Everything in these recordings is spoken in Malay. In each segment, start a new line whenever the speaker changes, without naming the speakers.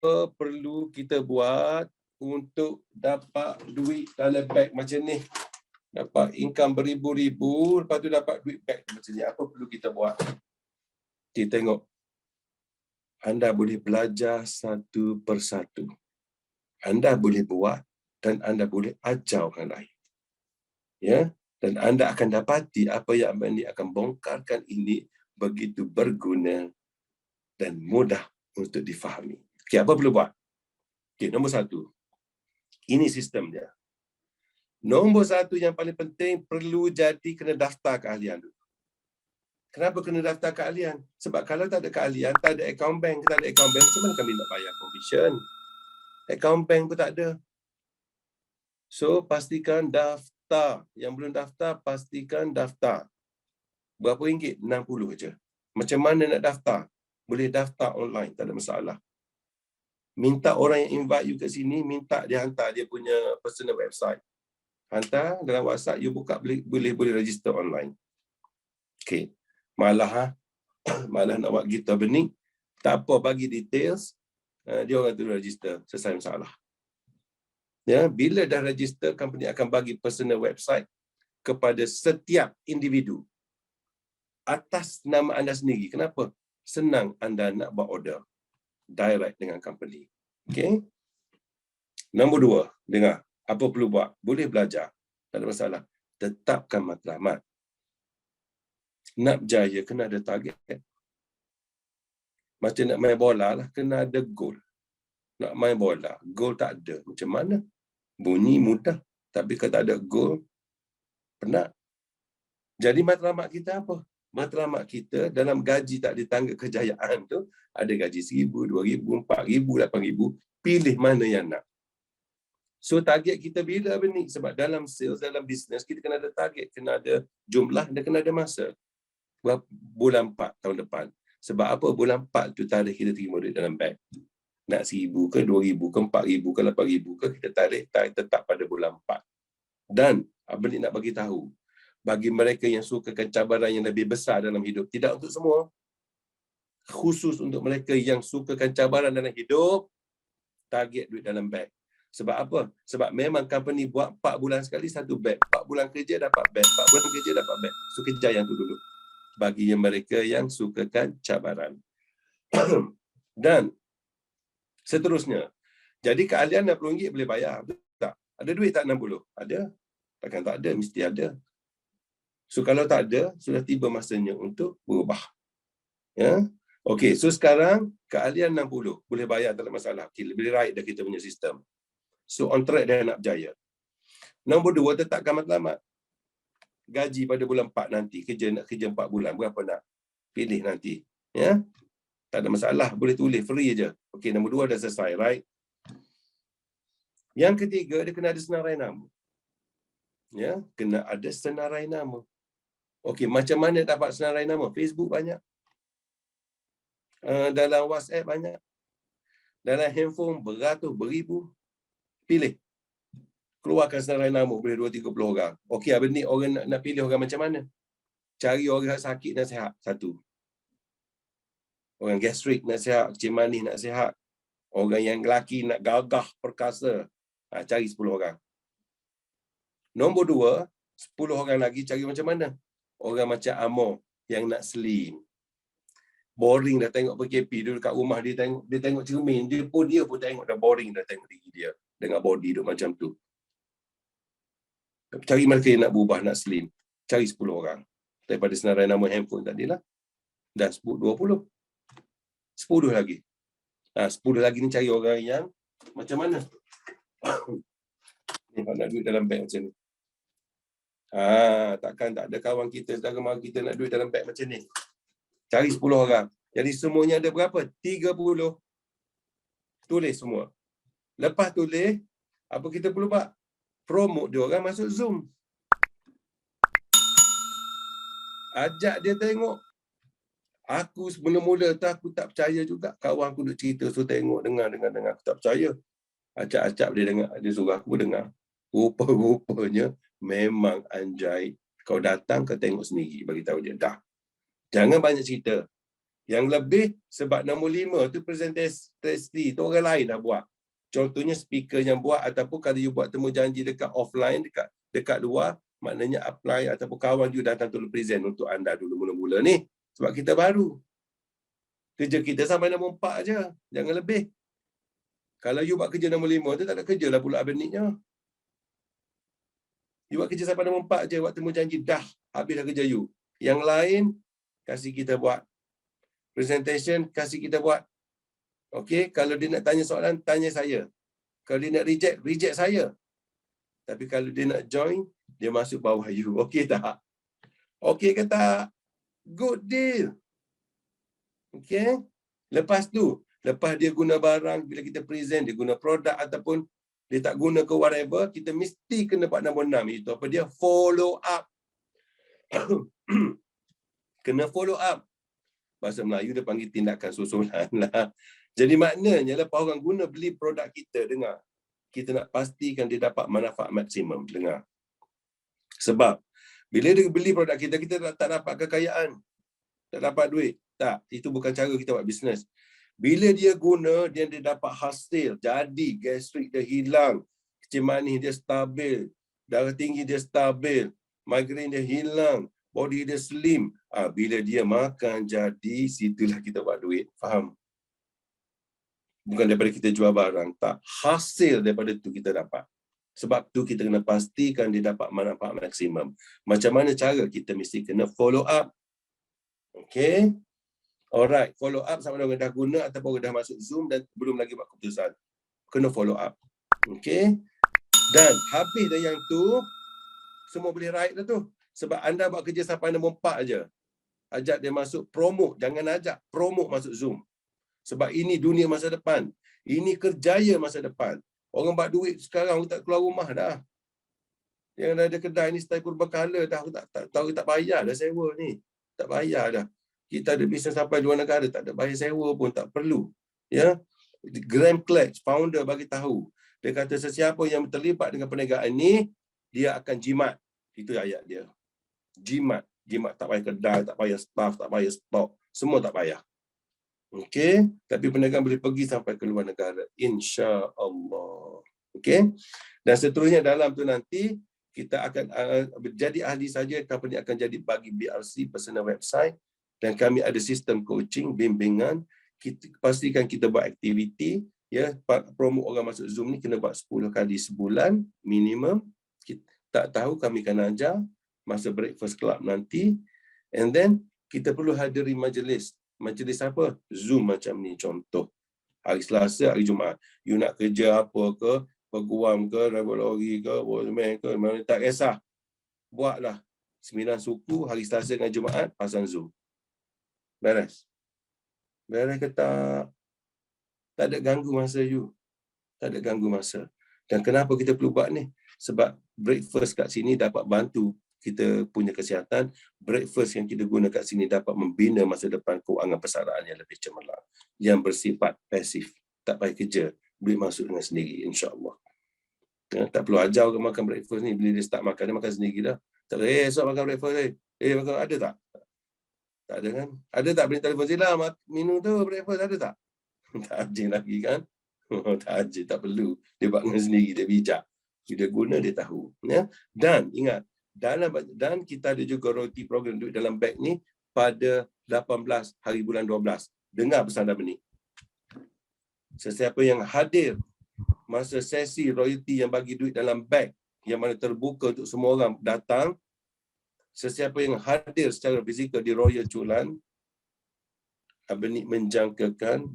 apa perlu kita buat untuk dapat duit dalam beg macam ni. Dapat income beribu-ribu, lepas tu dapat duit beg macam ni. Apa perlu kita buat? Kita tengok. Anda boleh belajar satu persatu. Anda boleh buat dan anda boleh ajar orang lain. Ya, dan anda akan dapati apa yang Abang Ni akan bongkarkan ini begitu berguna dan mudah untuk difahami. Okey, apa perlu buat? Okey, nombor satu. Ini sistem dia. Nombor satu yang paling penting, perlu kena daftar keahlian dulu. Kenapa kena daftar keahlian? Sebab kalau tak ada keahlian, tak ada account bank, tak ada account bank, macam mana kami nak bayar commission? Account bank pun tak ada. So, pastikan daftar. Yang belum daftar, pastikan daftar. Berapa ringgit? 60 je. Macam mana nak daftar? Boleh daftar online, tak ada masalah. Minta orang yang invite you kat sini, minta dia hantar dia punya personal website. Hantar dalam WhatsApp, you buka, boleh register online. Okay. Malah nak buat kita bening, tak apa, bagi details, dia orang tu register, selesai masalah. Ya, bila dah register, company akan bagi personal website kepada setiap individu atas nama anda sendiri. Kenapa? Senang anda nak buat order direct dengan company. Okay. Nombor dua, dengar. Apa perlu buat? Boleh belajar. Tak ada masalah. Tetapkan matlamat. Nak berjaya, kena ada target. Macam nak main bola lah, kena ada goal. Nak main bola, goal tak ada. Macam mana? Bunyi mudah. Tapi kalau tak ada goal, penat. Jadi matlamat kita apa? Matlamat kita dalam gaji tak ditangga kejayaan tu, ada gaji 1,000, 2,000, 4,000, 8,000. Pilih mana yang nak. So target kita bila ni? Sebab dalam sales, dalam bisnes, kita kena ada target, kena ada jumlah dan kena ada masa. Bulan 4 tahun depan. Sebab apa? Bulan 4 tu tarikh kita terima duit dalam bank. Nak 1,000 ke 2,000 ke 4,000 ke 8,000 ke, kita tarikh tetap pada bulan 4. Dan Abang Ni nak bagi tahu, bagi mereka yang sukakan cabaran yang lebih besar dalam hidup, tidak untuk semua, khusus untuk mereka yang sukakan cabaran dalam hidup, target duit dalam bank. Sebab apa? Sebab memang company buat 4 bulan sekali satu beg. 4 bulan kerja dapat beg. 4 bulan kerja dapat beg. So kejar yang tu dulu. Bagi mereka yang sukakan cabaran. Dan seterusnya. Jadi keahlian RM60 boleh bayar. Betul tak? Ada duit tak 60? Ada. Takkan tak ada, mesti ada. So kalau tak ada, sudah tiba masanya untuk berubah. Ya. Okey, so sekarang keahlian 60 boleh bayar, tak ada masalah. Okay, lebih right dah kita punya sistem. So on track dah nak berjaya. Nombor 2, tetapkan matlamat. Gaji pada bulan 4 nanti, nak kerja 4 bulan, berapa nak? Pilih nanti. Ya. Tak ada masalah, boleh tulis, free je. Okey, nombor 2 dah selesai, right? Yang ketiga, dia kena ada senarai nama. Ya, kena ada senarai nama. Okey, macam mana dapat senarai nama? Facebook banyak. Dalam WhatsApp banyak. Dalam handphone beratus, beribu. Pilih. Keluarkan senarai nama, boleh 2-30 orang. Okey, Abang Ni orang nak pilih orang macam mana? Cari orang sakit dan sihat, satu. Orang gastrik nak sihat, kecil manis nak sihat. Orang yang lelaki nak gagah, perkasa. Cari 10 orang. Nombor 2, 10 orang lagi cari macam mana? Orang macam Amor yang nak slim. Boring dah tengok PKP, duduk kat rumah dia tengok cermin, dia pun tengok dah boring dah tengok diri dia dengan body duduk macam tu. Cari mereka yang nak berubah, nak slim. Cari 10 orang. Daripada senarai nama handphone tadilah. Dah 20. 10 lagi. 10 lagi ni cari orang yang macam mana? Ni nak duit dalam beg macam ni. Takkan tak ada kawan kita, saudara mara kita nak duit dalam beg macam ni. Cari 10 orang. Jadi semuanya ada berapa? 30. Tulis semua. Lepas tulis, apa kita perlu buat? Promote dia orang masuk Zoom. Ajak dia tengok. Aku mula-mula tu aku tak percaya juga. Kawan aku duk cerita, so tengok, dengar. Aku tak percaya. Acap-acap dia dengar. Dia suruh aku dengar. Rupa-rupanya memang anjay. Kau datang, kau tengok sendiri. Bagi tahu dia. Dah. Jangan banyak cerita. Yang lebih sebab nombor 5 tu presentasi tu orang lain dah buat. Contohnya speaker yang buat, ataupun kalau you buat temu janji dekat offline, dekat luar, maknanya apply ataupun kawan you datang tolong present untuk anda dulu mula-mula ni. Sebab kita baru. Kerja kita sampai nombor 4 je. Jangan lebih. Kalau you buat kerja nombor 5 tu tak ada kerja lah pula beniknya. You buat kerja sampai nombor 4 je, buat temu janji dah habis dah kerja you. Yang lain kasih kita buat. Presentation kasih kita buat. Okey, kalau dia nak tanya soalan, tanya saya. Kalau dia nak reject saya. Tapi kalau dia nak join, dia masuk bawah you. Okey tak? Okey ke tak? Good deal. Okey. Lepas dia guna barang, bila kita present, dia guna produk ataupun dia tak guna ke whatever, kita mesti kena buat nombor 6. Itu apa dia? Follow up. Kena follow up. Bahasa Melayu dia panggil tindakan susulan lah. Jadi maknanya lepas orang guna beli produk kita, dengar. Kita nak pastikan dia dapat manfaat maksimum. Dengar. Sebab bila dia beli produk kita, kita tak dapat kekayaan. Tak dapat duit. Tak. Itu bukan cara kita buat bisnes. Bila dia guna, dia dapat hasil. Jadi gastrik dia hilang. Kencing manis dia stabil. Darah tinggi dia stabil. Migraine dia hilang. Body dia slim. Bila dia makan, jadi situlah kita buat duit. Faham? Bukan daripada kita jual barang. Tak. Hasil daripada tu kita dapat. Sebab tu kita kena pastikan dia dapat manfaat maksimum. Macam mana cara? Kita mesti kena follow up. Okay? Alright. Follow up sama ada orang dah guna ataupun orang dah masuk Zoom dan belum lagi buat keputusan. Kena follow up. Okay? Dan habis dah yang tu, semua boleh write dah tu. Sebab anda buat kerja sampai nombor 4 je. Ajak dia masuk promote. Jangan ajak promote masuk Zoom. Sebab ini dunia masa depan. Ini kerjaya masa depan. Orang buat duit sekarang, tak keluar rumah dah. Yang ada kedai ni style purbakala dah. Tahu tak bayar dah sewa ni. Tak bayar dah. Kita ada bisnes sampai luar negara, tak ada bayar sewa pun, tak perlu. Ya, Graham Clark, founder, bagi tahu. Dia kata sesiapa yang terlibat dengan perniagaan ni, dia akan jimat. Itu ayat dia. Jimat. Jimat tak payah kedai, tak payah staff, tak payah stok. Semua tak payah. Okey. Tapi perniagaan boleh pergi sampai ke luar negara. InsyaAllah. Okey. Dan seterusnya dalam tu nanti, kita akan jadi ahli saja, company akan jadi bagi BRC, personal website. Dan kami ada sistem coaching, bimbingan. Pastikan kita buat aktiviti. Ya, promo orang masuk Zoom ni kena buat 10 kali sebulan minimum. Kita tak tahu, kami akan ajar masa breakfast club nanti. And then kita perlu hadiri majlis. Majlis apa? Zoom macam ni contoh. Hari Selasa, hari Jumaat. You nak kerja apa ke, peguam ke, revolori ke, bosman ke, mana tak kisah. Buatlah 9 suku hari Selasa dengan Jumaat pasang Zoom. Beres. Beres ke tak? Tak ada ganggu masa you. Tak ada ganggu masa. Dan kenapa kita perlu buat ni? Sebab breakfast kat sini dapat bantu kita punya kesihatan. Breakfast yang kita guna kat sini dapat membina masa depan kewangan persaraan yang lebih cemerlang. Yang bersifat pasif. Tak payah kerja. Duit masuk dengan sendiri, insyaAllah. Ya, tak perlu ajar orang makan breakfast ni. Bila dia start makan, dia makan sendiri dah. Tak ada, esok makan breakfast. Makan, ada tak? Tak ada kan? Ada tak beri telefon Zila, minum tu breakfast, ada tak? Tak ajin lagi kan? Tak ajin, tak perlu. Dia buat dengan sendiri, dia bijak. Dia guna, dia tahu. Ya? Dan ingat, dan kita ada juga roti program duit dalam beg ni pada 18 hari bulan 12. Dengar pesan Anda ni. Sesiapa yang hadir masa sesi royalty yang bagi duit dalam beg yang mana terbuka untuk semua orang datang, sesiapa yang hadir secara fizikal di Royal Chulan, Abang Nik menjangkakan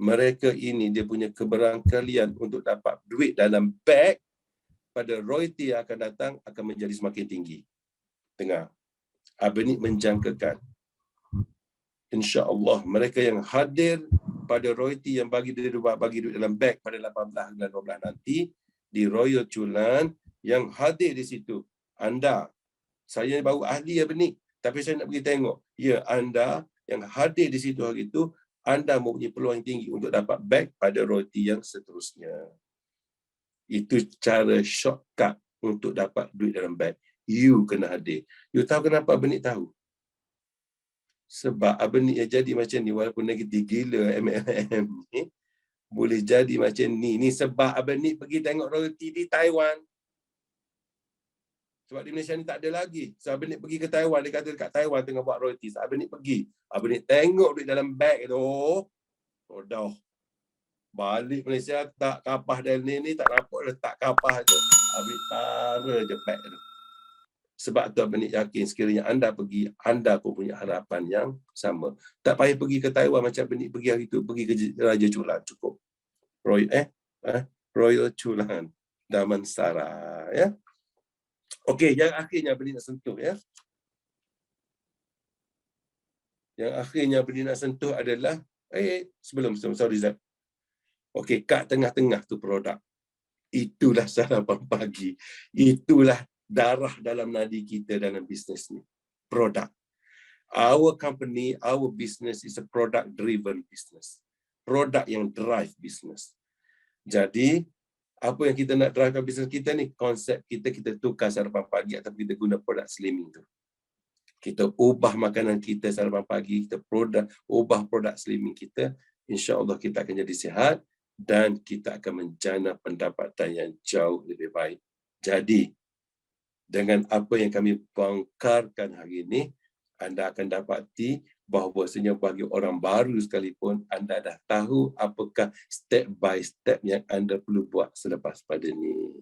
mereka ini dia punya keberangkalian untuk dapat duit dalam beg pada royalty yang akan datang akan menjadi semakin tinggi. Dengar. Abang Nik menjangkakan insya-Allah mereka yang hadir pada royalty yang bagi duit dalam beg pada 18 bulan 12 nanti di Royal Chulan, yang hadir di situ anda. Saya baru ahli Abang Nik, tapi saya nak pergi tengok. Ya, anda yang hadir di situ hari itu, anda mempunyai peluang tinggi untuk dapat beg pada royalty yang seterusnya. Itu cara shortcut untuk dapat duit dalam beg. You kena hadir. You tahu kenapa Abang Nik tahu? Sebab Abang Nik yang jadi macam ni, walaupun negatif gila MLM ni, boleh jadi macam ni. Ni sebab Abang Nik pergi tengok royalty di Taiwan. Sebab di Malaysia ni tak ada lagi. So Abang Nik pergi ke Taiwan, dia kata dekat Taiwan tengah buat royalty. So, Abang Nik pergi. Abang Nik tengok duit dalam beg tu. Oh dah. Balik Malaysia tak kapah dan ni tak nampak letak kapah tu. Abang Nik taruh je beg tu. Sebab tu Abang Nik yakin sekiranya anda pergi, anda pun punya harapan yang sama. Tak payah pergi ke Taiwan macam Abang Nik pergi hari tu, pergi ke Raja Chulan cukup. Royal Chulan Damansara, ya. Okey, yang akhirnya Abang Nik nak sentuh, ya. Yang akhirnya Abang Nik nak sentuh adalah sebelum sorry Zat. Okey, kat tengah-tengah tu produk. Itulah sarapan pagi. Itulah darah dalam nadi kita dalam bisnes ni. Produk. Our company, our business is a product driven business. Produk yang drive business. Jadi, apa yang kita nak drive business kita ni, konsep kita tukar sarapan pagi atau kita guna produk slimming tu. Kita ubah makanan kita sarapan pagi, kita ubah produk slimming kita, insya-Allah kita akan jadi sihat dan kita akan menjana pendapatan yang jauh lebih baik. Jadi, dengan apa yang kami bongkarkan hari ini, anda akan dapati bahawasanya bagi orang baru sekalipun, anda dah tahu apakah step by step yang anda perlu buat selepas pada ini.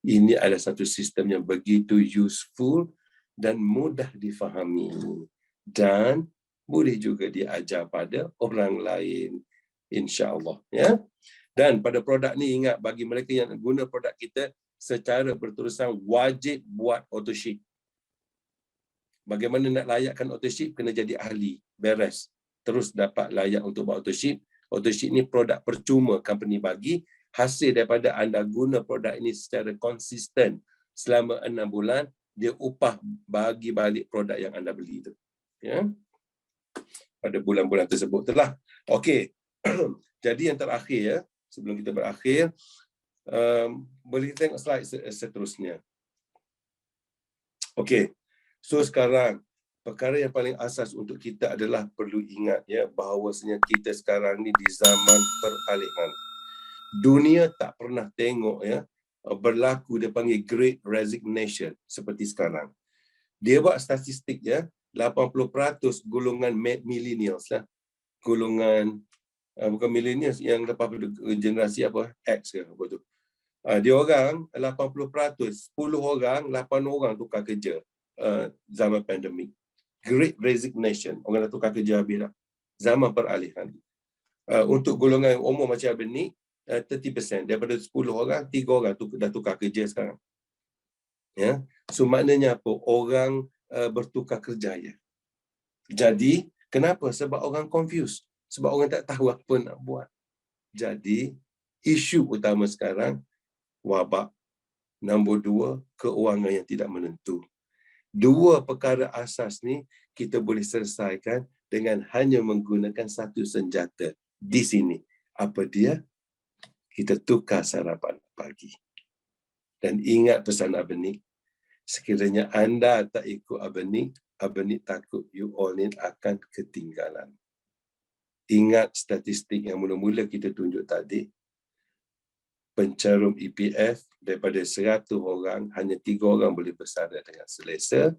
Ini adalah satu sistem yang begitu useful dan mudah difahami. Dan boleh juga diajar pada orang lain. InsyaAllah. Ya? Dan pada produk ni, ingat, bagi mereka yang guna produk kita, secara berterusan wajib buat AutoShip. Bagaimana nak layakkan AutoShip? Kena jadi ahli, beres. Terus dapat layak untuk buat AutoShip. AutoShip ni produk percuma company bagi. Hasil daripada anda guna produk ini secara konsisten selama 6 bulan, dia upah bagi balik produk yang anda beli itu. Ya? Pada bulan-bulan tersebut telah. Okey. Jadi yang terakhir, ya, sebelum kita berakhir, boleh tengok slide seterusnya. Okey. So sekarang, perkara yang paling asas untuk kita adalah perlu ingat, ya, bahawasanya kita sekarang ni di zaman peralihan. Dunia tak pernah tengok, ya, berlaku dia panggil Great Resignation seperti sekarang. Dia buat statistik, ya, 80% golongan millennials lah. Golongan bukan millennials, yang lepas generasi apa? X ke apa tu. Dia orang 80%, 10 orang, 8 orang tukar kerja zaman pandemik. Great Resignation, orang dah tukar kerja habis dah. Zaman peralihan. Untuk golongan umur macam Abang Nik, 30%, daripada 10 orang, 3 orang dah tukar kerja sekarang. Ya. So maknanya apa? Orang bertukar kerja, ya. Jadi, kenapa? Sebab orang confused. Sebab orang tak tahu apa nak buat. Jadi, isu utama sekarang, wabak. Nombor 2, keuangan yang tidak menentu. Dua perkara asas ni kita boleh selesaikan dengan hanya menggunakan satu senjata di sini. Apa dia? Kita tukar sarapan pagi. Dan ingat pesan Abang Nik, sekiranya anda tak ikut Abang Nik takut you all ni akan ketinggalan. Ingat statistik yang mula-mula kita tunjuk tadi, pencarum EPF daripada 100 orang, hanya 3 orang boleh bersara dengan selesa.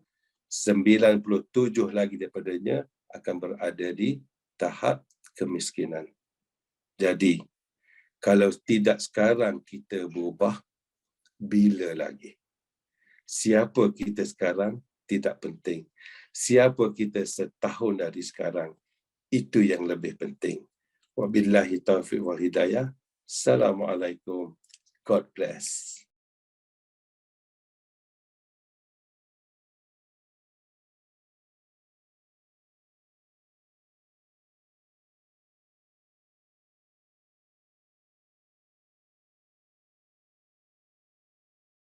97 lagi daripadanya akan berada di tahap kemiskinan. Jadi, kalau tidak sekarang kita berubah, bila lagi? Siapa kita sekarang tidak penting. Siapa kita setahun dari sekarang, itu yang lebih penting. Wabillahi taufiq wal hidayah. Assalamualaikum. God bless.